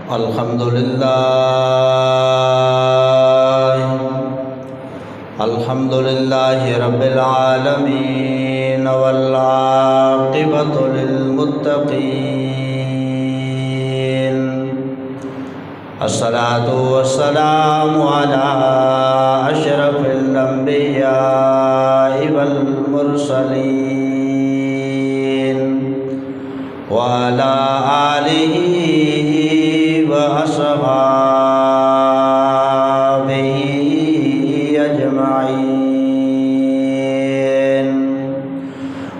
الحمدللہ رب العالمین والعاقبۃ للمتقین الصلاۃ والسلام علی اشرف الانبیاء والمرسلین وعلی آلہ وأصحابه أجمعين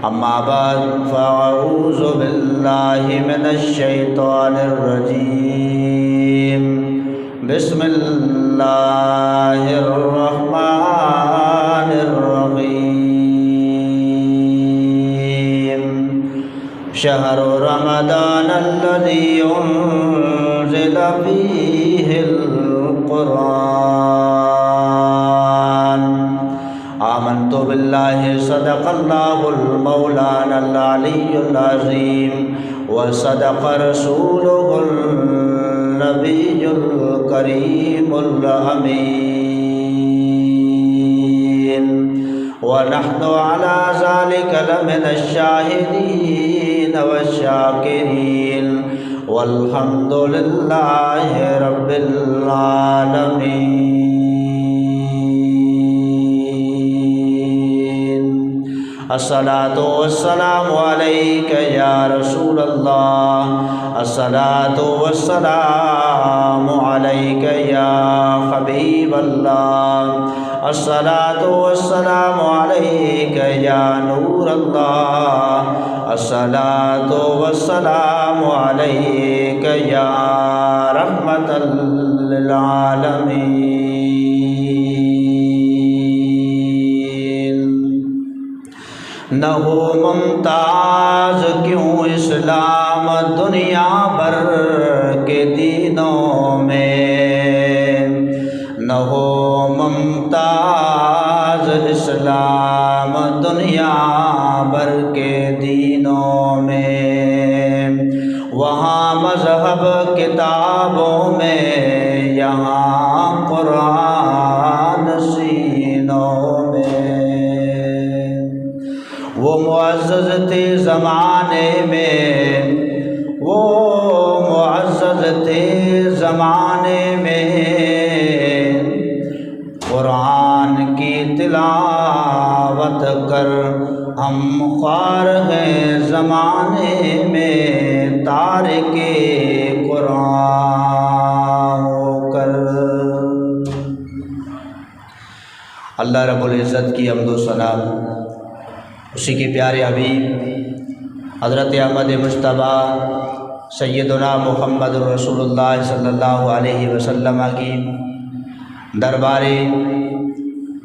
أما بعد فأعوذ بالله من الشيطان الرجيم بسم الله الرحمن الرحيم شهر رمضان الذي أنزل فيه القرآن آمنت بالله صدق الله المولانا العلي العظيم وصدق رسوله النبي الكريم الأمين ونحن على ذلك لمن الشاهدين والشاكرين والحمد لله رب العالمين الصلاة والسلام عليك يا رسول الله الصلاة والسلام عليك يا حبيب الله الصلاة والسلام عليك يا نور الله الصلاة والسلام عليك يا رحمة للعالمين نہ ہو ممتاز کیوں اسلام دنیا بھر کے دینوں میں نہ ہو ممتاز اسلام دنیا بھر کے دینوں میں وہاں مذہب کتابوں میں یہاں قرآن سینوں میں وہ معزز تھے زمانے میں وہ معزز تھے زمانے میں قرآن کی تلاوت کر ہم خوار ہیں زمانے میں تارک قرآن ہو کر اللہ رب العزت کی حمد و ثنا اسی کے پیارے حبیب حضرت احمد مجتبیٰ سیدنا محمد رسول اللہ صلی اللہ علیہ وسلم کی دربار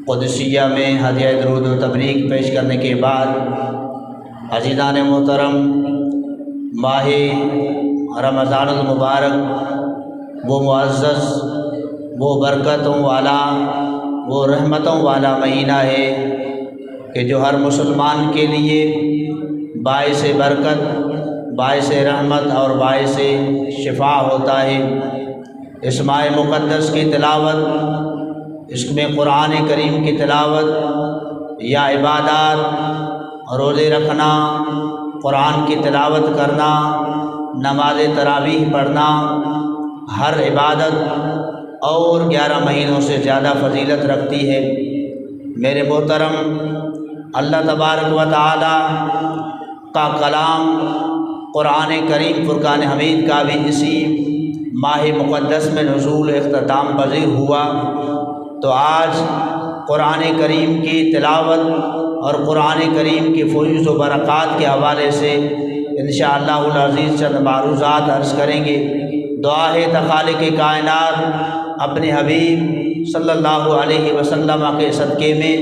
قدسیہ میں ہدیہ درود و تبریک پیش کرنے کے بعد عزیزان محترم ماہ رمضان المبارک وہ معزز وہ برکتوں والا وہ رحمتوں والا مہینہ ہے کہ جو ہر مسلمان کے لیے باعث برکت باعث رحمت اور باعث شفا ہوتا ہے اس ماہ مقدس کی تلاوت اس میں قرآن کریم کی تلاوت یا عبادات روزے رکھنا قرآن کی تلاوت کرنا نماز تراویح پڑھنا ہر عبادت اور 11 مہینوں سے زیادہ فضیلت رکھتی ہے میرے محترم اللہ تبارک و تعالی کا کلام قرآن کریم فرقان حمید کا بھی اسی ماہ مقدس میں نزول اختتام پذیر ہوا تو آج قرآن کریم کی تلاوت اور قرآن کریم کی فیوز و برکات کے حوالے سے انشاءاللہ العزیز چند معروضات عرض کریں گے دعا ہے خالق کائنات اپنے حبیب صلی اللہ علیہ وسلم کے صدقے میں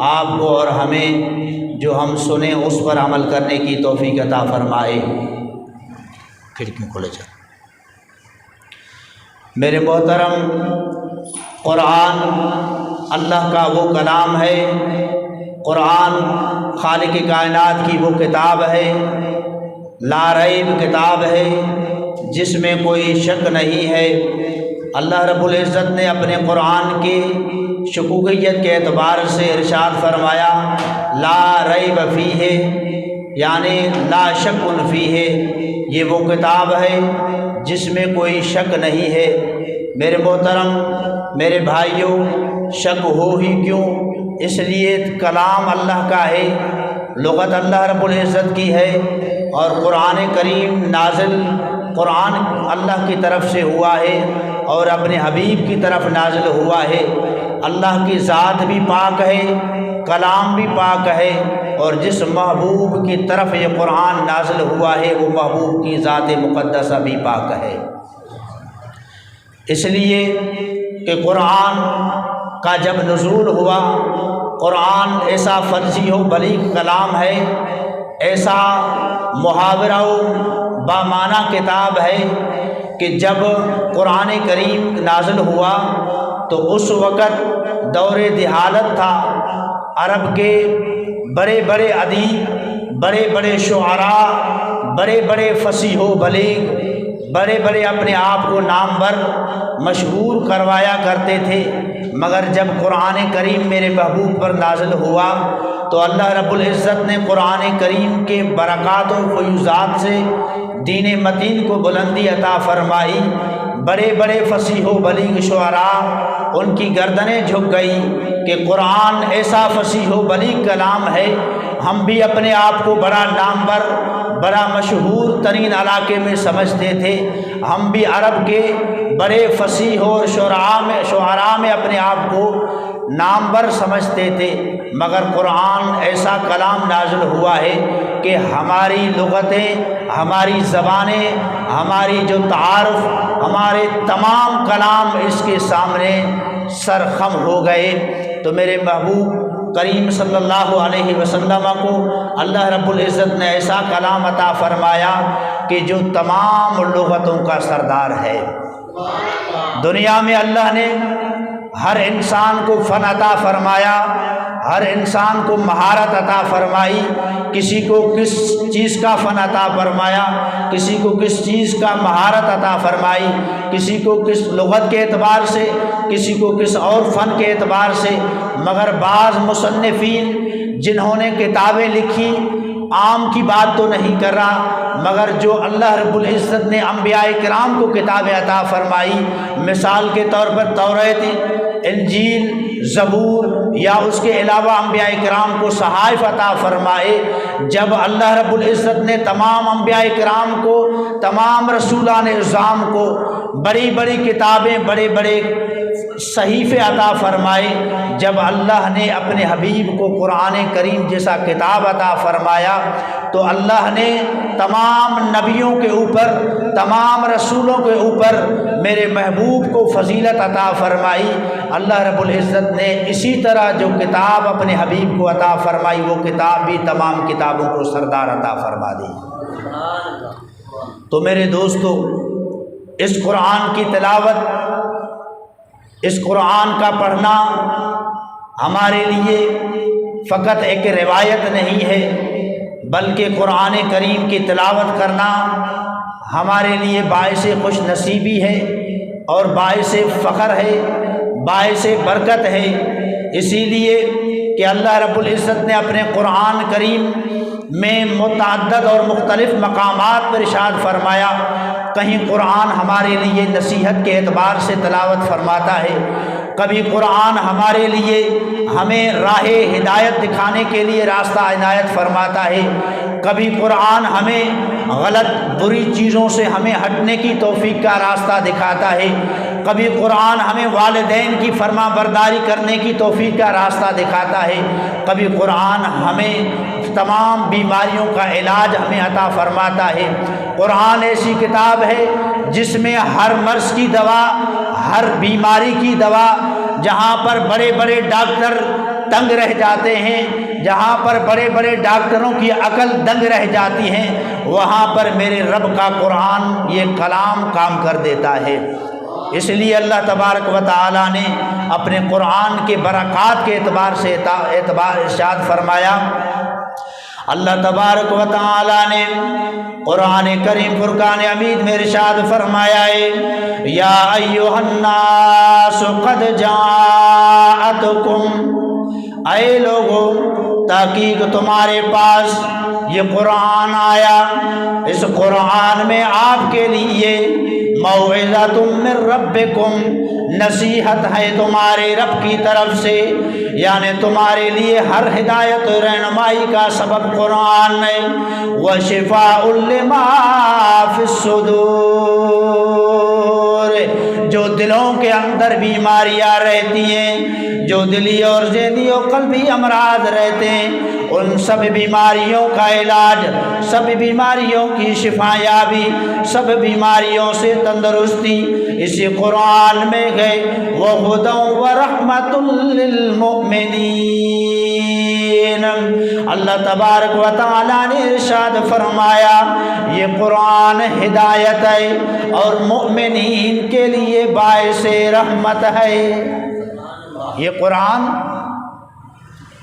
آپ کو اور ہمیں جو ہم سنیں اس پر عمل کرنے کی توفیق عطا فرمائے کھڑکیوں کھولے جائیں میرے محترم قرآن اللہ کا وہ کلام ہے قرآن خالق کائنات کی وہ کتاب ہے لا ریب کتاب ہے جس میں کوئی شک نہیں ہے۔ اللہ رب العزت نے اپنے قرآن کی شکوکیت کے اعتبار سے ارشاد فرمایا لا ریب فیہ، یعنی لا شک فیہ، یہ وہ کتاب ہے جس میں کوئی شک نہیں ہے۔ میرے محترم، میرے بھائیوں، شک ہو ہی کیوں؟ اس لیے کلام اللہ کا ہے، لغت اللہ رب العزت کی ہے، اور قرآن کریم نازل قرآن اللہ کی طرف سے ہوا ہے اور اپنے حبیب کی طرف نازل ہوا ہے۔ اللہ کی ذات بھی پاک ہے، کلام بھی پاک ہے، اور جس محبوب کی طرف یہ قرآن نازل ہوا ہے وہ محبوب کی ذات مقدسہ بھی پاک ہے۔ اس لیے کہ قرآن کا جب نزول ہوا، قرآن ایسا فرضی و بلیغ کلام ہے، ایسا محاورہ و بامعنی کتاب ہے کہ جب قرآن کریم نازل ہوا تو اس وقت دور جہالت تھا۔ عرب کے بڑے بڑے ادیب، بڑے بڑے شعراء، بڑے بڑے فصیح و بلیغ، بڑے بڑے اپنے آپ کو نامور مشہور کروایا کرتے تھے، مگر جب قرآن کریم میرے محبوب پر نازل ہوا تو اللہ رب العزت نے قرآن کریم کے برکات و فیوزات سے دین متین کو بلندی عطا فرمائی۔ بڑے بڑے فصیح و بلیغ شعراء ان کی گردنیں جھک گئی کہ قرآن ایسا فصیح و بلیغ کلام ہے، ہم بھی اپنے آپ کو بڑا نامور، بڑا مشہور ترین علاقے میں سمجھتے تھے، ہم بھی عرب کے بڑے فصیح اور شعراء میں اپنے آپ کو نامور سمجھتے تھے، مگر قرآن ایسا کلام نازل ہوا ہے کہ ہماری لغتیں، ہماری زبانیں، ہماری جو تعارف، ہمارے تمام کلام اس کے سامنے سرخم ہو گئے۔ تو میرے محبوب کریم صلی اللہ علیہ وسلم کو اللہ رب العزت نے ایسا کلام عطا فرمایا کہ جو تمام لغتوں کا سردار ہے۔ دنیا میں اللہ نے ہر انسان کو فن عطا فرمایا، ہر انسان کو مہارت عطا فرمائی، کسی کو کس چیز کا فن عطا فرمایا، کسی کو کس چیز کا مہارت عطا فرمائی، کسی کو کس لغت کے اعتبار سے، کسی کو کس اور فن کے اعتبار سے، مگر بعض مصنفین جنہوں نے کتابیں لکھی، عام کی بات تو نہیں کر رہا، مگر جو اللہ رب العزت نے انبیاء کرام کو کتابیں عطا فرمائی، مثال کے طور پر توریت، انجیل، زبور، یا اس کے علاوہ انبیاء کرام کو صحائف عطا فرمائے، جب اللہ رب العزت نے تمام انبیاء کرام کو، تمام رسولان اعظام کو بڑی بڑی کتابیں، بڑے بڑے صحیفے عطا فرمائے، جب اللہ نے اپنے حبیب کو قرآن کریم جیسا کتاب عطا فرمایا تو اللہ نے تمام نبیوں کے اوپر، تمام رسولوں کے اوپر میرے محبوب کو فضیلت عطا فرمائی۔ اللہ رب العزت نے اسی طرح جو کتاب اپنے حبیب کو عطا فرمائی وہ کتاب بھی تمام کتابوں کو سردار عطا فرما دی۔ تو میرے دوستو، اس قرآن کی تلاوت، اس قرآن کا پڑھنا ہمارے لیے فقط ایک روایت نہیں ہے، بلکہ قرآن کریم کی تلاوت کرنا ہمارے لیے باعث خوش نصیبی ہے اور باعث فخر ہے، باعث برکت ہے۔ اسی لیے کہ اللہ رب العزت نے اپنے قرآن کریم میں متعدد اور مختلف مقامات پر ارشاد فرمایا، کہیں قرآن ہمارے لیے نصیحت کے اعتبار سے تلاوت فرماتا ہے، کبھی قرآن ہمارے لیے ہمیں راہ ہدایت دکھانے کے لیے راستہ عنایت فرماتا ہے، کبھی قرآن ہمیں غلط بری چیزوں سے ہمیں ہٹنے کی توفیق کا راستہ دکھاتا ہے، کبھی قرآن ہمیں والدین کی فرما برداری کرنے کی توفیق کا راستہ دکھاتا ہے، کبھی قرآن ہمیں تمام بیماریوں کا علاج ہمیں عطا فرماتا ہے۔ قرآن ایسی کتاب ہے جس میں ہر مرض کی دوا، ہر بیماری کی دوا، جہاں پر بڑے بڑے ڈاکٹر تنگ رہ جاتے ہیں، جہاں پر بڑے بڑے ڈاکٹروں کی عقل دنگ رہ جاتی ہیں، وہاں پر میرے رب کا قرآن یہ کلام کام کر دیتا ہے۔ اس لیے اللہ تبارک و تعالی نے اپنے قرآن کے برکات کے اعتبار سے ارشاد فرمایا، اللہ تبارک و تعالی نے قرآن کریم فرقان حمید میں ارشاد فرمایا ہے یا ایھا الناس قد جاءتکم، اے لوگو تحقیق تمہارے پاس یہ قرآن آیا، اس قرآن میں آپ کے لیے موعظۃ من ربکم، نصیحت ہے تمہارے رب کی طرف سے، یعنی تمہارے لیے ہر ہدایت و رہنمائی کا سبب قرآن ہے، وشفاء لما فی الصدور، جو دلوں کے اندر بیماریاں رہتی ہیں، جو دلی اور ذہنی اور قلبی امراض رہتے ہیں، ان سب بیماریوں کا علاج، سب بیماریوں کی شفا یابی، سب بیماریوں سے تندرستی اسی قرآن میں گئے، وَهُدًى وَرَحْمَةٌ لِّلْمُؤْمِنِينَ۔ اللہ تبارک و تعالیٰ نے ارشاد فرمایا یہ قرآن ہدایت ہے اور مؤمنین کے لیے باعث رحمت ہے۔ یہ قرآن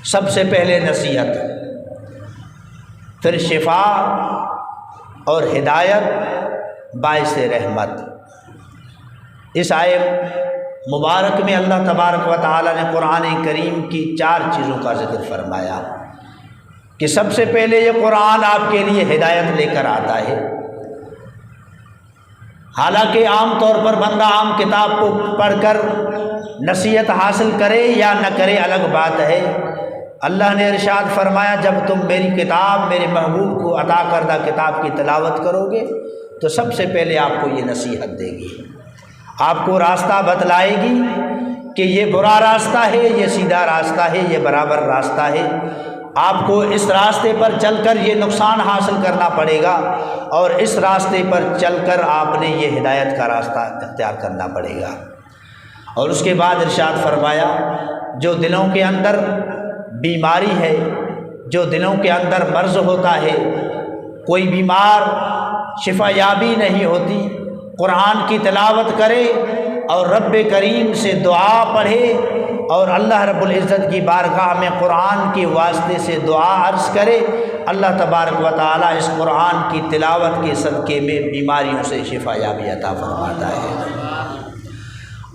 سب سے پہلے نصیحت، پھر شفا اور ہدایت، باعث رحمت۔ اس آیت مبارک میں اللہ تبارک و تعالیٰ نے قرآن کریم کی 4 چیزوں کا ذکر فرمایا کہ سب سے پہلے یہ قرآن آپ کے لیے ہدایت لے کر آتا ہے۔ حالانکہ عام طور پر بندہ عام کتاب کو پڑھ کر نصیحت حاصل کرے یا نہ کرے الگ بات ہے، اللہ نے ارشاد فرمایا جب تم میری کتاب، میرے محبوب کو عطا کردہ کتاب کی تلاوت کرو گے تو سب سے پہلے آپ کو یہ نصیحت دے گی، آپ کو راستہ بتلائے گی کہ یہ برا راستہ ہے، یہ سیدھا راستہ ہے، یہ برابر راستہ ہے، آپ کو اس راستے پر چل کر یہ نقصان حاصل کرنا پڑے گا اور اس راستے پر چل کر آپ نے یہ ہدایت کا راستہ اختیار کرنا پڑے گا۔ اور اس کے بعد ارشاد فرمایا جو دلوں کے اندر بیماری ہے، جو دلوں کے اندر مرض ہوتا ہے، کوئی بیمار شفا یابی نہیں ہوتی، قرآن کی تلاوت کرے اور رب کریم سے دعا پڑھے اور اللہ رب العزت کی بارگاہ میں قرآن کے واسطے سے دعا عرض کرے، اللہ تبارک و تعالیٰ اس قرآن کی تلاوت کے صدقے میں بیماریوں سے شفا یابی عطا فرماتا ہے۔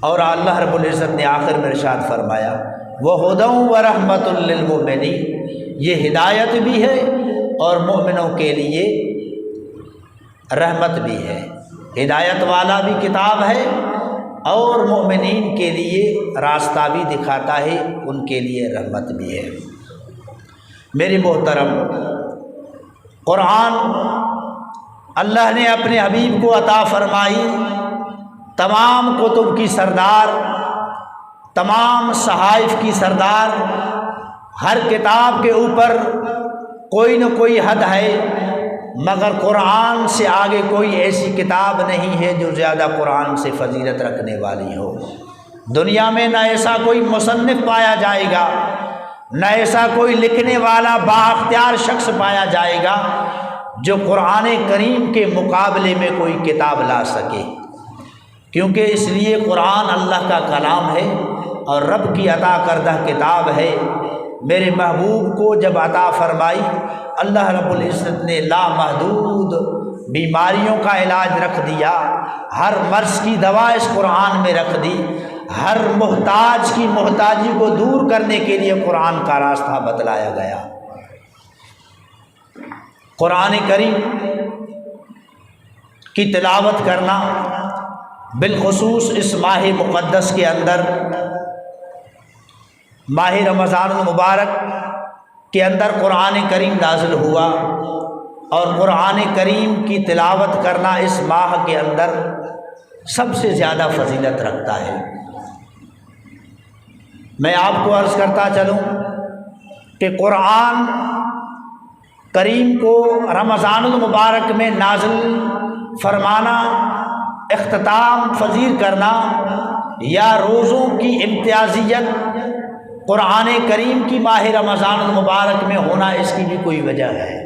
اور اللہ رب العزت نے آخر میں ارشاد فرمایا وَهُدًى وَرَحْمَةٌ لِّلْمُؤْمِنِينَ، یہ ہدایت بھی ہے اور مومنوں کے لیے رحمت بھی ہے، ہدایت والا بھی کتاب ہے اور مومنین کے لیے راستہ بھی دکھاتا ہے، ان کے لیے رحمت بھی ہے۔ میرے محترم، قرآن اللہ نے اپنے حبیب کو عطا فرمائی، تمام کتب کی سردار، تمام صحائف کی سردار، ہر کتاب کے اوپر کوئی نہ کوئی حد ہے، مگر قرآن سے آگے کوئی ایسی کتاب نہیں ہے جو زیادہ قرآن سے فضیلت رکھنے والی ہو۔ دنیا میں نہ ایسا کوئی مصنف پایا جائے گا، نہ ایسا کوئی لکھنے والا بااختیار شخص پایا جائے گا جو قرآن کریم کے مقابلے میں کوئی کتاب لا سکے، کیونکہ اس لیے قرآن اللہ کا کلام ہے اور رب کی عطا کردہ کتاب ہے۔ میرے محبوب کو جب عطا فرمائی، اللہ رب العزت نے لامحدود بیماریوں کا علاج رکھ دیا، ہر مرض کی دوا اس قرآن میں رکھ دی، ہر محتاج کی محتاجی کو دور کرنے کے لیے قرآن کا راستہ بتلایا گیا۔ قرآن کریم کی تلاوت کرنا، بالخصوص اس ماہ مقدس کے اندر، ماہ رمضان المبارک کے اندر قرآن کریم نازل ہوا، اور قرآن کریم کی تلاوت کرنا اس ماہ کے اندر سب سے زیادہ فضیلت رکھتا ہے۔ میں آپ کو عرض کرتا چلوں کہ قرآن کریم کو رمضان المبارک میں نازل فرمانا، اختتام پذیر کرنا یا روزوں کی امتیازیت قرآن کریم کی ماہ رمضان المبارک میں ہونا، اس کی بھی کوئی وجہ ہے۔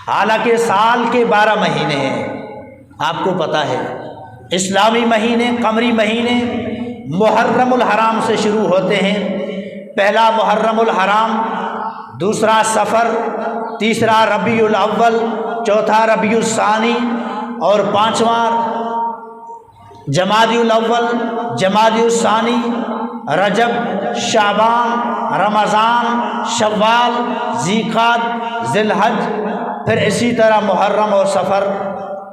حالانکہ سال کے 12 مہینے ہیں، آپ کو پتہ ہے، اسلامی مہینے، قمری مہینے محرم الحرام سے شروع ہوتے ہیں۔ پہلا محرم الحرام دوسرا صفر، تیسرا ربیع الاول، چوتھا ربیع الثانی اور پانچواں جمادی الاول، جمادی الثانی، رجب، شعبان، رمضان، شوال، ذی القعدہ، ذی الحج، پھر اسی طرح محرم اور صفر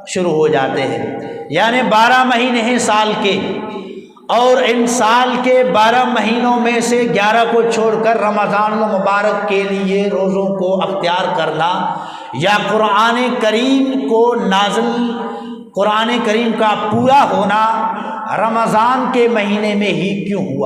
شروع ہو جاتے ہیں۔ یعنی 12 مہینے ہیں سال کے، اور ان سال کے 12 مہینوں میں سے 11 کو چھوڑ کر رمضان المبارک کے لیے روزوں کو اختیار کرنا یا قرآن کریم کو نازل، قرآن کریم کا پورا ہونا رمضان کے مہینے میں ہی کیوں ہوا؟